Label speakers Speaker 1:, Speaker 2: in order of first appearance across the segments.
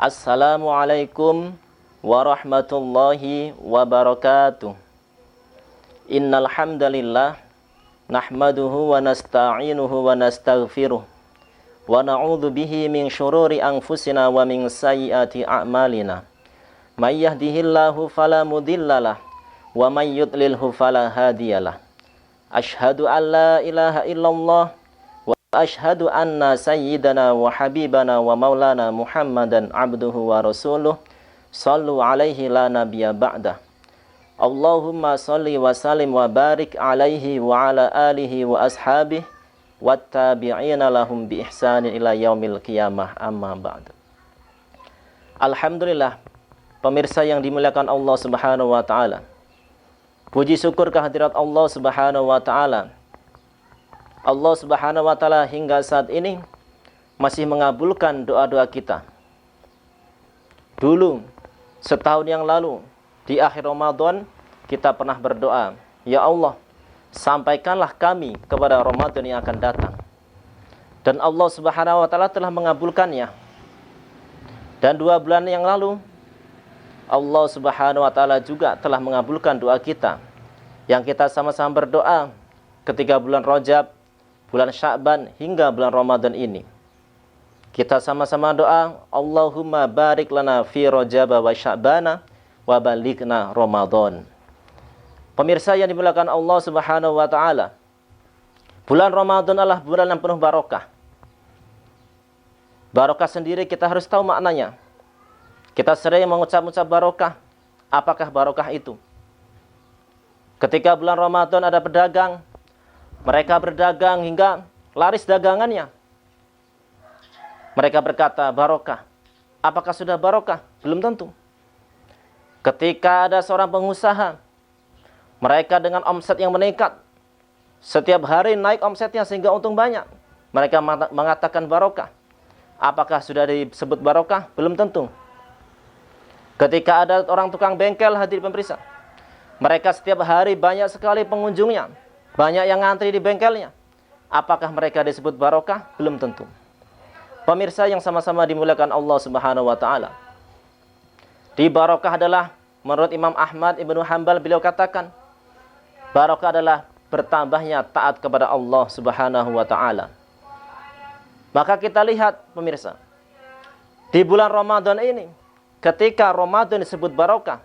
Speaker 1: Assalamualaikum warahmatullahi wabarakatuh. Innal hamdalillah nahmaduhu wa nasta'inuhu wa nastaghfiruh wa na'udzu bihi min syururi anfusina wa min sayyiati a'malina. May yahdihillahu fala mudhillalah wa may yudlilhu fala hadiyalah. Asyhadu an la ilaha illallah wa asyhadu anna sayyidana wa habibana wa maulana Muhammadan abduhu wa rasuluh. Sallu alaihi la nabiyya ba'dah. Allahumma salli wa sallim wa barik alaihi wa ala alihi wa ashabihi wattabi'ina lahum bi ihsanin ila yaumil qiyamah, amma ba'd. Alhamdulillah, pemirsa yang dimuliakan Allah Subhanahu wa taala. Puji syukur kehadirat Allah Subhanahu wa taala. Allah Subhanahu wa taala hingga saat ini masih mengabulkan doa-doa kita. Dulu, setahun yang lalu, di akhir Ramadan, kita pernah berdoa, ya Allah, sampaikanlah kami kepada Ramadan yang akan datang. Dan Allah Subhanahu wa taala telah mengabulkannya. Dan 2 bulan yang lalu, Allah Subhanahu wa taala juga telah mengabulkan doa kita yang kita sama-sama berdoa ketika bulan Rajab, bulan Sya'ban hingga bulan Ramadan ini. Kita sama-sama doa, Allahumma barik lana fi Rajab wa Sya'bana wa balighna Ramadan. Pemirsa yang dimuliakan Allah Subhanahu wa taala, bulan Ramadan adalah bulan yang penuh barokah. Barokah sendiri kita harus tahu maknanya. Kita sering mengucap-ucap barokah. Apakah barokah itu? Ketika bulan Ramadan ada pedagang, mereka berdagang hingga laris dagangannya. Mereka berkata barokah. Apakah sudah barokah? Belum tentu. Ketika ada seorang pengusaha, mereka dengan omset yang meningkat, setiap hari naik omsetnya sehingga untung banyak, mereka mengatakan barokah. Apakah sudah disebut barokah? Belum tentu. Ketika ada orang tukang bengkel, hadir pemirsa, mereka setiap hari banyak sekali pengunjungnya, banyak yang ngantri di bengkelnya. Apakah mereka disebut barokah? Belum tentu. Pemirsa yang sama-sama dimuliakan Allah Subhanahu wa taala. Di barokah adalah, menurut Imam Ahmad Ibnu Hanbal, beliau katakan, barokah adalah bertambahnya taat kepada Allah Subhanahu wa taala. Maka kita lihat pemirsa, di bulan Ramadan ini, ketika Ramadan disebut barokah,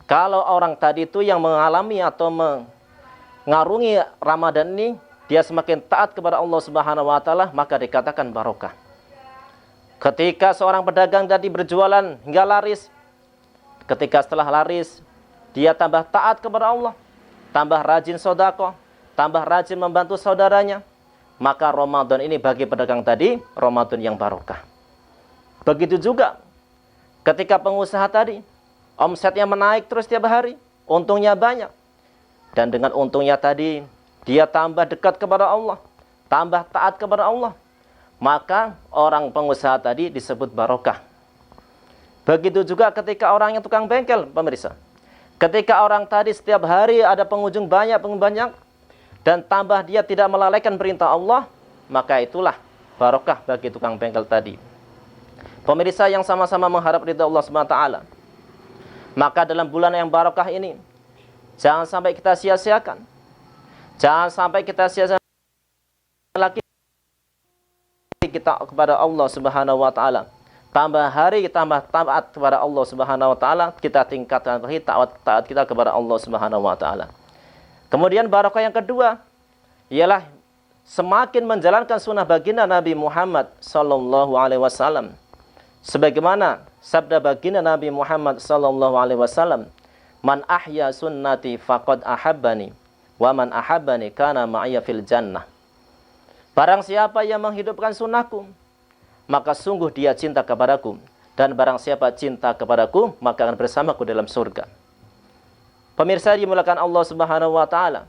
Speaker 1: kalau orang tadi itu yang mengalami atau mengarungi Ramadan ini, dia semakin taat kepada Allah Subhanahu wa taala, maka dikatakan barokah. Ketika seorang pedagang tadi berjualan hingga laris, ketika setelah laris, dia tambah taat kepada Allah, tambah rajin sedekah, tambah rajin membantu saudaranya, maka Ramadan ini bagi pedagang tadi, Ramadan yang barokah. Begitu juga ketika pengusaha tadi, omsetnya menaik terus setiap hari, untungnya banyak. Dan dengan untungnya tadi, dia tambah dekat kepada Allah, tambah taat kepada Allah, maka orang pengusaha tadi disebut barokah. Begitu juga ketika orang yang tukang bengkel, pemirsa. Ketika orang tadi setiap hari ada pengunjung banyak, dan tambah dia tidak melalaikan perintah Allah, maka itulah barokah bagi tukang bengkel tadi. Pemirsa yang sama-sama mengharap ridha Allah SWT. Maka dalam bulan yang barokah ini, jangan sampai kita sia-siakan. Jangan sampai kita sia-siakan lagi kita kepada Allah Subhanahu wa taala. Tambah hari tambah taat kepada Allah Subhanahu wa taala, kita tingkatkan lagi taat kita kepada Allah Subhanahu wa taala. Kemudian barokah yang kedua ialah semakin menjalankan sunnah baginda Nabi Muhammad sallallahu alaihi wasallam. Sebagaimana sabda baginda Nabi Muhammad sallallahu alaihi wasallam, "Man ahya sunnati faqad ahabbani, wa man ahabbani kana ma'iyya fil jannah." Barang siapa yang menghidupkan sunnahku, maka sungguh dia cinta kepadaku, dan barang siapa cinta kepadaku, maka akan bersamaku dalam surga. Pemirsa dimuliakan Allah Subhanahu wa taala,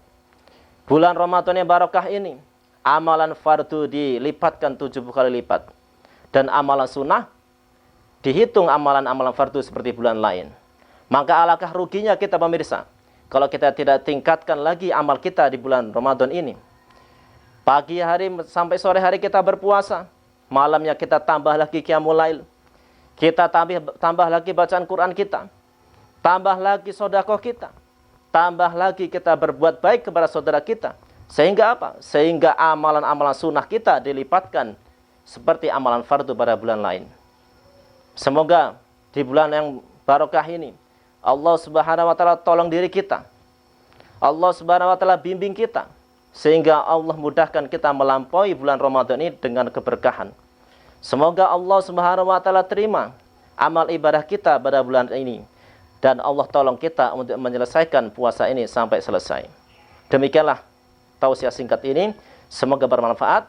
Speaker 1: bulan Ramadan yang barokah ini, amalan fardu dilipatkan 70 kali lipat, dan amalan sunnah dihitung amalan-amalan fardu seperti bulan lain. Maka alangkah ruginya kita pemirsa kalau kita tidak tingkatkan lagi amal kita di bulan Ramadan ini. Pagi hari sampai sore hari kita berpuasa, malamnya kita tambah lagi qiyamul lail. Kita tambah lagi bacaan Quran kita. Tambah lagi sedekah kita. Tambah lagi kita berbuat baik kepada saudara kita. Sehingga apa? Sehingga amalan-amalan sunnah kita dilipatkan seperti amalan fardu pada bulan lain. Semoga di bulan yang barokah ini Allah Subhanahu wa taala tolong diri kita. Allah Subhanahu wa taala bimbing kita sehingga Allah mudahkan kita melampaui bulan Ramadan ini dengan keberkahan. Semoga Allah Subhanahu wa taala terima amal ibadah kita pada bulan ini dan Allah tolong kita untuk menyelesaikan puasa ini sampai selesai. Demikianlah tausiah singkat ini, semoga bermanfaat.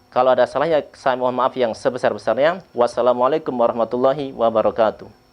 Speaker 1: Kalau ada salahnya, saya mohon maaf yang sebesar-besarnya. Wassalamualaikum warahmatullahi wabarakatuh.